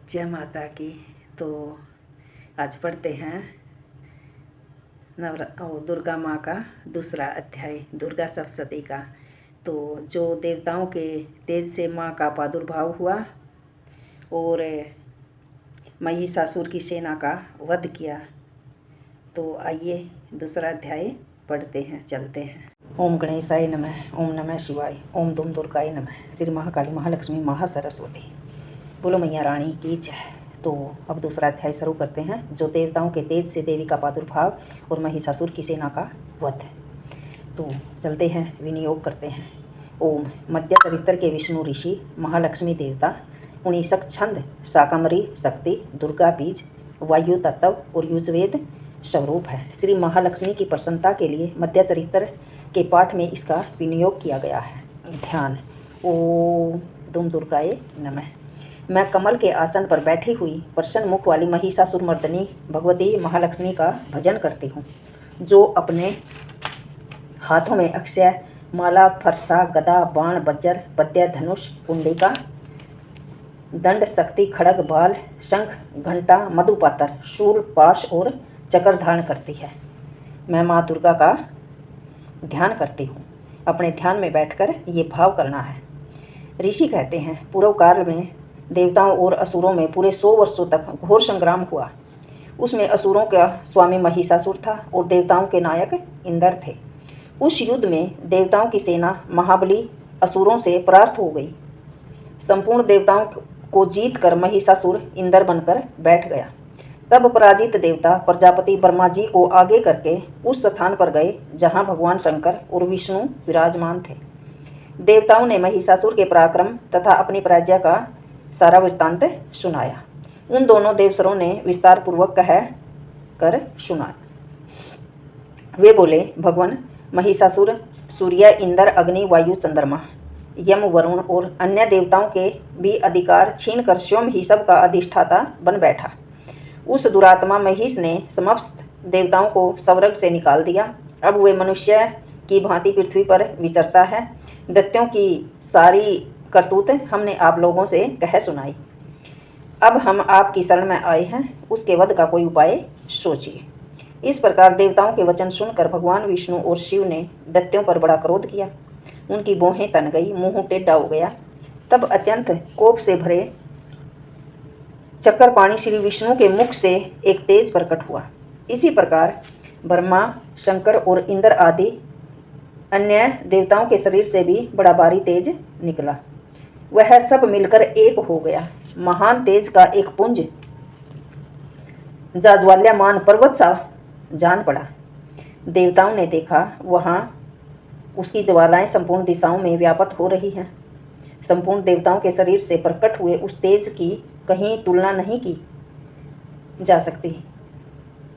जय माता की। तो आज पढ़ते हैं दुर्गा माँ का दूसरा अध्याय, दुर्गा सप्तशती का। तो जो देवताओं के तेज से माँ का प्रादुर्भाव हुआ और महिषासुर की सेना का वध किया। तो आइए दूसरा अध्याय पढ़ते हैं, चलते हैं। ओम गणेशाय नमः, ओम नमः शिवाय, ओम दुम दुर्गाय नमः। श्री महाकाली महालक्ष्मी महासरस्वती, बोलो मैया रानी की जय। तो अब दूसरा अध्याय शुरू करते हैं, जो देवताओं के तेज से देवी का प्रादुर्भाव और महिषासुर की सेना का वध। तो चलते हैं, विनियोग करते हैं। ओम मध्य चरित्र के विष्णु ऋषि महालक्ष्मी देवता, उनीसक छंद, शाकंभरी शक्ति, दुर्गा बीज, वायु तत्व और युजवेद स्वरूप है। श्री महालक्ष्मी की प्रसन्नता के लिए मध्य चरित्र के पाठ में इसका विनियोग किया गया है। ध्यान। ओम दुम दुर्गाए नमः। मैं कमल के आसन पर बैठी हुई प्रसन्न मुख वाली महिषासुर मर्दनी भगवती महालक्ष्मी का भजन करती हूँ, जो अपने हाथों में अक्षय माला, फरसा, गदा, बाण, वज्र, पद्य, धनुष, कुंडिका, दंड, शक्ति, खड़ग, बाल, शंख, घंटा, मधुपात्र, शूल, पाश और चक्र धारण करती है। मैं माँ दुर्गा का ध्यान करती हूँ। अपने ध्यान में बैठकर ये भाव करना है। ऋषि कहते हैं, पूर्व काल में देवताओं और असुरों में पूरे 100 वर्षों तक घोर संग्राम हुआ। उसमें असुरों का स्वामी महिषासुर था और देवताओं के नायक इंद्र थे। उस युद्ध में देवताओं की सेना महाबली असुरों से परास्त हो गई। संपूर्ण देवताओं को जीत कर महिषासुर इंद्र बनकर बैठ गया। तब पराजित देवता प्रजापति ब्रह्मा जी को आगे करके उस स्थान पर गए जहाँ भगवान शंकर और विष्णु विराजमान थे। देवताओं ने महिषासुर के पराक्रम तथा अपनी पराजय का सारा वृत्तांत सुनाया। उन दोनों देवसरों ने विस्तार पूर्वक कह कर सुनाया। वे बोले, भगवान महिषासुर सूर्य, इंद्र, अग्नि, वायु, चंद्रमा, यम, वरुण और अन्य देवताओं के भी अधिकार छीनकर स्वयं ही सबका अधिष्ठाता बन बैठा। उस दुरात्मा महिष ने समस्त देवताओं को स्वर्ग से निकाल दिया। अब वे मनुष्य की भांति पृथ्वी पर विचरता है। दैत्यों की सारी करतूत हमने आप लोगों से कह सुनाई। अब हम आपकी शरण में आए हैं, उसके वध का कोई उपाय सोचिए। इस प्रकार देवताओं के वचन सुनकर भगवान विष्णु और शिव ने दैत्यों पर बड़ा क्रोध किया। उनकी भौहें तन गई, मुंह टेढ़ा हो गया। तब अत्यंत कोप से भरे चक्कर पानी श्री विष्णु के मुख से एक तेज प्रकट हुआ। इसी प्रकार ब्रह्मा, शंकर और इंद्र आदि अन्य देवताओं के शरीर से भी बड़ा भारी तेज निकला। वह सब मिलकर एक हो गया। महान तेज का एक पुंज जाज्वल्यमान पर्वत सा जान पड़ा। देवताओं ने देखा, वहाँ उसकी ज्वालाएं संपूर्ण दिशाओं में व्याप्त हो रही हैं। संपूर्ण देवताओं के शरीर से प्रकट हुए उस तेज की कहीं तुलना नहीं की जा सकती।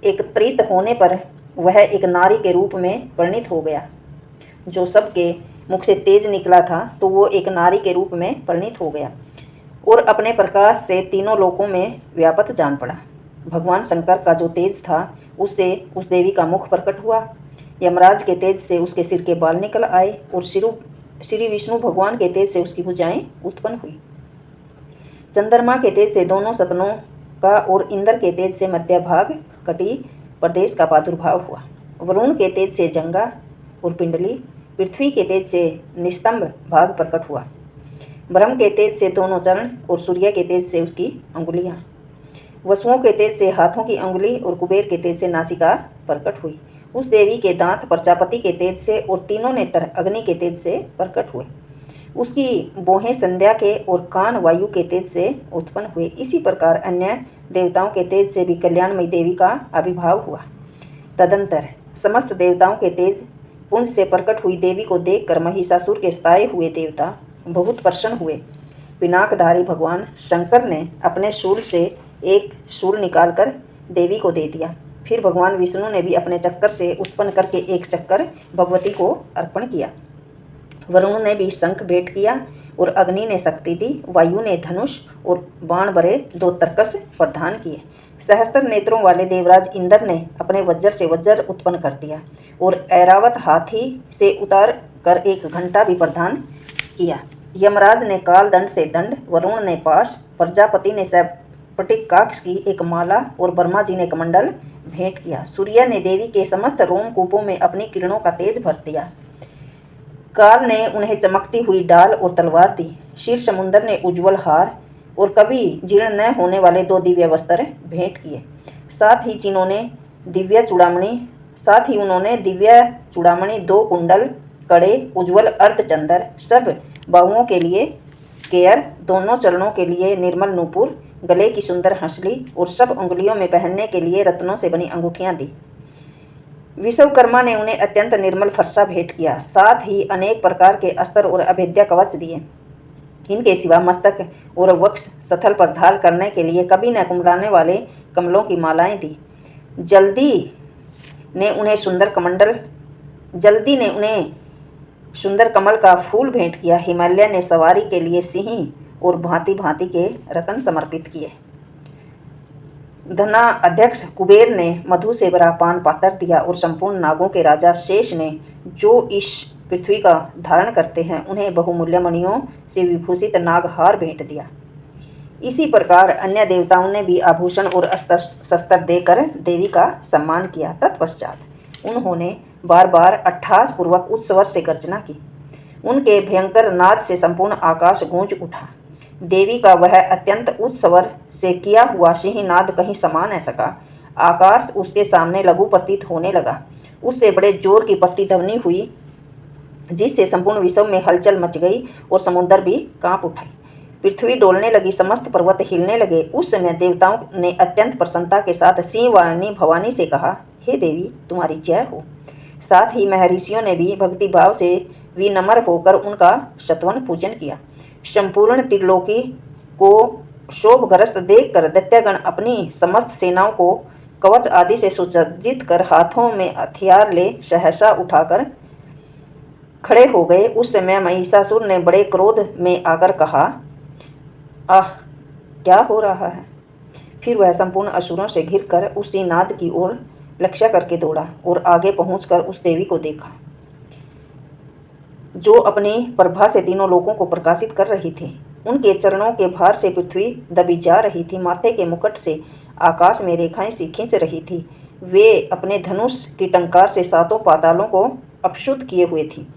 एकत्रित होने पर वह एक नारी के रूप में परिणित हो गया। जो सबके मुख से तेज निकला था, तो वो एक नारी के रूप में परिणित हो गया और अपने प्रकाश से तीनों लोकों में व्यापक जान पड़ा। भगवान शंकर का जो तेज था, उससे उस देवी का मुख प्रकट हुआ। यमराज के तेज से उसके सिर के बाल निकल आए और श्री विष्णु भगवान के तेज से उसकी भुजाएं उत्पन्न हुई। चंद्रमा के तेज से दोनों सदनों का और इंद्र के तेज से मध्य भाग कटी प्रदेश का प्रादुर्भाव हुआ। वरुण के तेज से जंगा और पिंडली, पृथ्वी के तेज से निस्तंभ भाग प्रकट हुआ। ब्रह्म के तेज से दोनों चरण और सूर्य के तेज से उसकी अंगुलियां, वसुओं के तेज से हाथों की अंगुली और कुबेर के तेज से नासिका प्रकट हुई। उस देवी के दांत प्रजापति के तेज से और तीनों नेत्र अग्नि के तेज से प्रकट हुए। उसकी भौहें संध्या के और कान वायु के तेज से उत्पन्न हुए। इसी प्रकार अन्य देवताओं के तेज से भी कल्याणमयी देवी का आविर्भाव हुआ। तदंतर समस्त देवताओं के तेज पुंज से प्रकट हुई देवी को देखकर महिषासुर के सताए हुए देवता बहुत प्रसन्न हुए। पिनाकधारी भगवान शंकर ने अपने शूल से एक शूल निकालकर देवी को दे दिया। फिर भगवान विष्णु ने भी अपने चक्कर से उत्पन्न करके एक चक्कर भगवती को अर्पण किया। वरुण ने भी शंख भेंट किया और अग्नि ने शक्ति दी। वायु ने धनुष और बाण भरे 2 तरकस प्रदान किए। सहस्त्र नेत्रों वाले देवराज इंद्र ने अपने वज्र से वज्र उत्पन्न कर दिया और ऐरावत हाथी से उतार कर एक घंटा भी प्रदान किया। यमराज ने काल दंड से दंड, वरुण ने पाश, प्रजापति ने पटिकाक्ष की एक माला और ब्रह्मा जी ने कमंडल भेंट किया। सूर्य ने देवी के समस्त रोमकूपों में अपनी किरणों का तेज भर दिया। काल ने उन्हें चमकती हुई डाल और तलवार दी। क्षीर समुद्र ने उज्ज्वल हार और कभी जीर्ण न होने वाले 2 दिव्य वस्त्र भेंट किए। साथ ही उन्होंने दिव्य चूड़ामणि 2 कुंडल, कड़े, उज्ज्वल अर्धचंदर, सब बाहुओं के लिए केयर, दोनों चरणों के लिए निर्मल नूपुर, गले की सुंदर हंसली और सब उंगलियों में पहनने के लिए रत्नों से बनी अंगूठियां दी। विश्वकर्मा ने उन्हें अत्यंत निर्मल फरसा भेंट किया। साथ ही अनेक प्रकार के अस्त्र और अभेद्य कवच दिए। इनके सिवा मस्तक और वक्ष स्थल पर धार करने के लिए कभी न कुमलाने वाले कमलों की मालाएं दी। जल्दी ने उन्हें सुंदर कमल का फूल भेंट किया। हिमालय ने सवारी के लिए सिंह और भांति भांति के रतन समर्पित किए। धना अध्यक्ष कुबेर ने मधु से भरा पान पात्र दिया और संपूर्ण नागों के राजा शेष ने, जो इस पृथ्वी का धारण करते हैं, उन्हें बहुमूल्य मणियों से विभूषित नागहार भेंट दिया। इसी प्रकार अन्य देवताओं ने भी आभूषण और अस्त्र शस्त्र देकर देवी का सम्मान किया। तत्पश्चात उन्होंने बार बार अट्ठास पूर्वक उच्च स्वर से गर्जना की। उनके भयंकर नाद से संपूर्ण आकाश गूंज उठा। देवी का वह अत्यंत उच्च स्वर से किया हुआ सिंहनाद कहीं समा न सका। आकाश उसके सामने लघु प्रतीत होने लगा। उससे बड़े जोर की प्रतिध्वनि हुई, जिससे संपूर्ण विश्व में हलचल मच गई और समुद्र भी कांप उठा। पृथ्वी डोलने लगी, समस्त पर्वत हिलने लगे। उस समय देवताओं ने अत्यंत प्रसन्नता के साथ सिंहवाहिनी भवानी से कहा, हे देवी, तुम्हारी जय हो। साथ ही महर्षियों ने भी भक्ति भाव से विनम्र होकर उनका शतवन पूजन किया। संपूर्ण त्रिलोकी को शोभग्रस्त देखकर दैत्यगण अपनी समस्त सेनाओं को कवच आदि से सुसज्जित कर हाथों में हथियार ले सहसा उठाकर खड़े हो गए। उस समय महिषासुर ने बड़े क्रोध में आकर कहा, आह, क्या हो रहा है। फिर वह संपूर्ण असुरों से घिरकर उस सिंहनाद की ओर लक्ष्य करके दौड़ा और आगे पहुंचकर उस देवी को देखा, जो अपनी प्रभा से तीनों लोगों को प्रकाशित कर रही थी। उनके चरणों के भार से पृथ्वी दबी जा रही थी। माथे के मुकुट से आकाश में रेखाएं सी खींच रही थी। वे अपने धनुष की टंकार से 7 पातालों को अपशुद्ध किए हुए थी।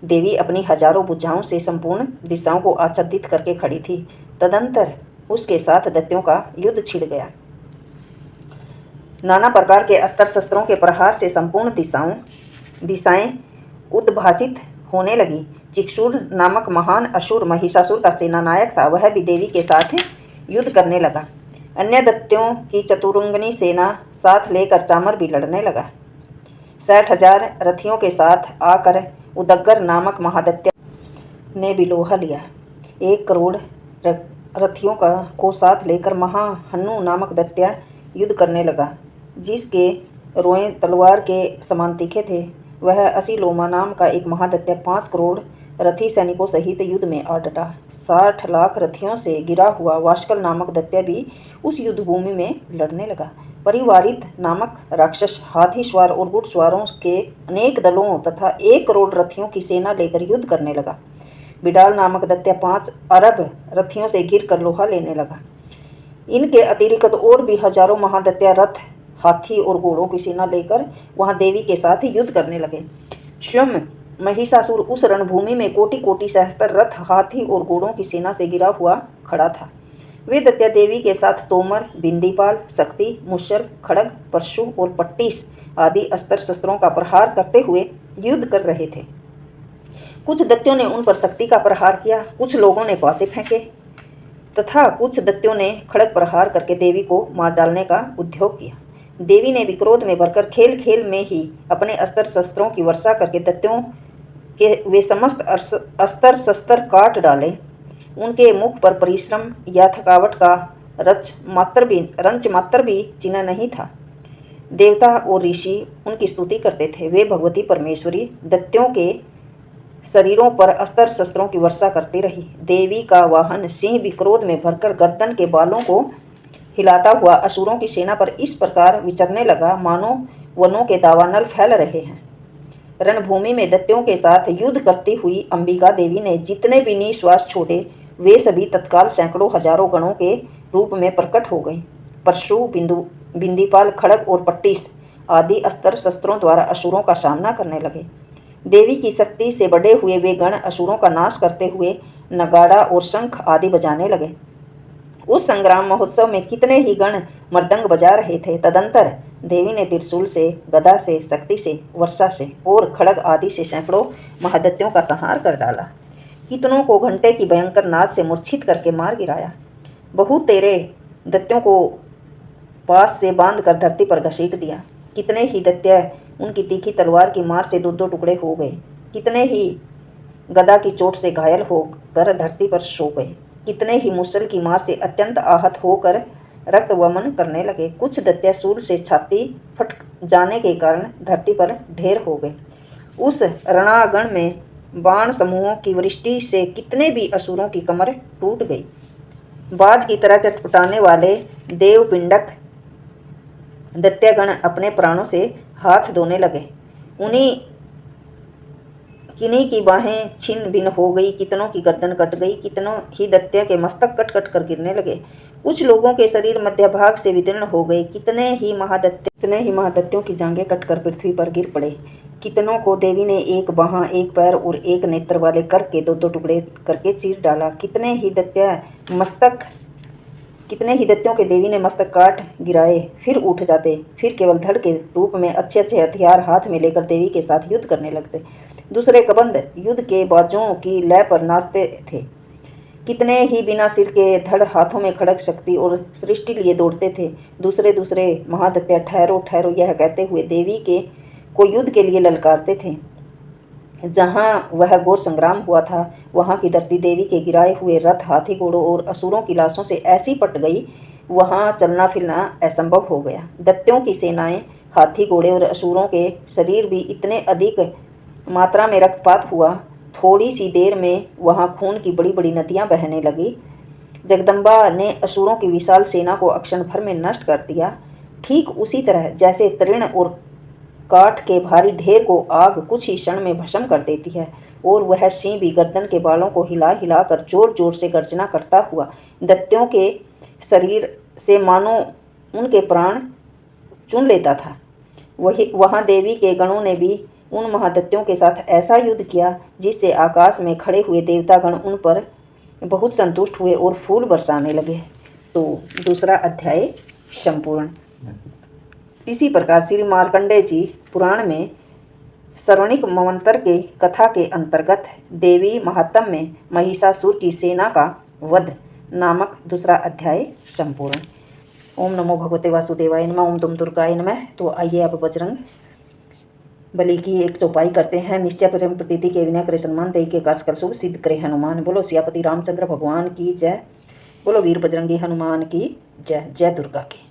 देवी अपनी हजारों भुजाओं से संपूर्ण दिशाओं को आच्छादित करके खड़ी थी। तदंतर उसके साथ दैत्यों का युद्ध छिड़ गया। नाना प्रकार के अस्त्र शस्त्रों के प्रहार से संपूर्ण दिशाएं उद्भासित होने लगी। चिक्षुर नामक महान असुर महिषासुर का सेनानायक था। वह भी देवी के साथ युद्ध करने लगा। अन्य दैत्यों की चतुरंगनी सेना साथ लेकर चामर भी लड़ने लगा। 60,000 रथियों के साथ आकर उदग्गर नामक महादैत्य ने भी लोहा लिया। 1 करोड़ रथियों को साथ लेकर महाहन्नु नामक दैत्य युद्ध करने लगा, जिसके रोए तलवार के समान तीखे थे। वह असीलोमा नाम का एक महादैत्य 5 करोड़ रथी सैनिकों सहित युद्ध में आ डटा। 60 लाख रथियों से घिरा हुआ वाष्कल नामक दैत्य भी उस युद्ध भूमि में लड़ने लगा। परिवारित नामक राक्षस हाथी सवार और घुड़सवारों के अनेक दलों तथा 1 करोड़ रथियों की सेना लेकर युद्ध करने लगा। बिडाल नामक दैत्य 5 अरब रथियों से घिर कर लोहा लेने लगा। इनके अतिरिक्त और भी हजारों महादैत्य रथ, हाथी और घोड़ों की सेना लेकर वहां देवी के साथ युद्ध करने लगे। स्वयं महिषासुर उस रणभूमि में कोटि कोटि सहस्त्र रथ, हाथी और घोड़ों की सेना से घिरा हुआ खड़ा था। वे दैत्य देवी के साथ तोमर, बिंदीपाल, शक्ति, मुशल, खड़ग, परशु और पट्टिस आदि अस्त्र शस्त्रों का प्रहार करते हुए युद्ध कर रहे थे। कुछ दैत्यों ने उन पर शक्ति का प्रहार किया, कुछ लोगों ने पासे फेंके तथा कुछ दैत्यों ने खड़ग प्रहार करके देवी को मार डालने का उद्योग किया। देवी ने विक्रोध में भरकर खेल खेल में ही अपने अस्त्र शस्त्रों की वर्षा करके दैत्यों के वे समस्त अस्त्र शस्त्र काट डाले। उनके मुख पर परिश्रम या थकावट का रंच मात्र भी चिन्ह नहीं था। देवता और ऋषि उनकी स्तुति करते थे। वे भगवती परमेश्वरी दैत्यों के शरीरों पर अस्त्र शस्त्रों की वर्षा करती रही। देवी का वाहन सिंह भी क्रोध में भरकर गर्दन के बालों को हिलाता हुआ असुरों की सेना पर इस प्रकार विचरने लगा, मानो वनों के दावानल फैल रहे हैं। रणभूमि में दैत्यों के साथ युद्ध करती हुई अंबिका देवी ने जितने भी निश्वास छोड़े, वे सभी तत्काल सैकड़ों हजारों गणों के रूप में प्रकट हो गई। परशु, बिंदीपाल, खड़ग और पट्टिस आदि अस्त्र शस्त्रों द्वारा असुरों का सामना करने लगे। देवी की शक्ति से बड़े हुए वे गण असुरों का नाश करते हुए नगाड़ा और शंख आदि बजाने लगे। उस संग्राम महोत्सव में कितने ही गण मृदंग बजा रहे थे। तदंतर देवी ने त्रिशूल से, गदा से, शक्ति से, वर्षा से और खड़ग आदि से सैकड़ों महादैत्यों का संहार कर डाला। कितनों को घंटे की भयंकर नाद से मूर्छित करके मार गिराया। बहुत तेरे दैत्यों को पास से बांधकर धरती पर घसीट दिया। कितने ही दैत्य उनकी तीखी तलवार की मार से दो दो टुकड़े हो गए। कितने ही गदा की चोट से घायल होकर धरती पर सो गए। कितने ही मुसल की मार से अत्यंत आहत होकर रक्त वमन करने लगे। कुछ दैत्य शूल से छाती फट जाने के कारण धरती पर ढेर हो गए। उस रणांगण में बाण समूहों की वृष्टि से कितने भी असुरों की कमर टूट गई। बाज की तरह चटपटाने वाले देवपिंडक दैत्यगण अपने प्राणों से हाथ धोने लगे। किन्हीं की बाहें छिन्न भिन्न हो गई, कितनों की गर्दन कट गई, कितनों ही दैत्य के मस्तक कट कट कर गिरने लगे। कुछ लोगों के शरीर मध्य भाग से विदीर्ण हो गए। कितने ही महादैत्यों की जांघें कटकर पृथ्वी पर गिर पड़े। कितनों को देवी ने एक बाहाँ, एक पैर और एक नेत्र वाले करके दो दो टुकड़े करके चीर डाला। कितने ही दैत्यों के देवी ने मस्तक काट गिराए, फिर उठ जाते, फिर केवल धड़ के रूप में अच्छे अच्छे हथियार हाथ में लेकर देवी के साथ युद्ध करने लगते। दूसरे कबंध युद्ध के बाजों की लय पर नाचते थे। कितने ही बिना सिर के धड़ हाथों में खड़ग, शक्ति और सृष्टि लिए दौड़ते थे। दूसरे महादैत्य ठहरो ठहरो यह कहते हुए देवी को युद्ध के लिए ललकारते थे। जहाँ वह घोर संग्राम हुआ था वहाँ की धरती देवी के गिराए हुए रथ, हाथी घोड़ों और असुरों की लाशों से ऐसी पट गई, वहाँ चलना फिरना असंभव हो गया। दैत्यों की सेनाएं, हाथी घोड़े और असुरों के शरीर भी इतने अधिक मात्रा में रक्तपात हुआ, थोड़ी सी देर में वहाँ खून की बड़ी बड़ी नदियाँ बहने लगी। जगदम्बा ने असुरों की विशाल सेना को अक्षण भर में नष्ट कर दिया। ठीक उसी तरह जैसे तृण और काठ के भारी ढेर को आग कुछ ही क्षण में भस्म कर देती है, और वह सिंह भी गर्दन के बालों को हिला हिला कर जोर जोर से गर्जना करता हुआ दैत्यों के शरीर से मानो उनके प्राण चुन लेता था। वहाँ देवी के गणों ने भी उन महादैत्यों के साथ ऐसा युद्ध किया जिससे आकाश में खड़े हुए देवतागण उन पर बहुत संतुष्ट हुए और फूल बरसाने लगे। तो दूसरा अध्याय संपूर्ण। इसी प्रकार श्री मार्कंडेय जी पुराण में श्रवणिक मन्वंतर के कथा के अंतर्गत देवी महात्म्य में महिषासुर की सेना का वध नामक दूसरा अध्याय संपूर्ण। ओम नमो भगवते वासुदेवाय नमः। ओम दुम दुर्गाय नमः। तो आइए अब बजरंग बलि की एक चौपाई करते हैं। निश्चय प्रेम प्रतीति के विनय करे सम्मान दे के कार्य कर शुभ सिद्ध करे हनुमान। बोलो सियापति रामचंद्र भगवान की जय। बोलो वीर बजरंगी हनुमान की जय। जय दुर्गा की।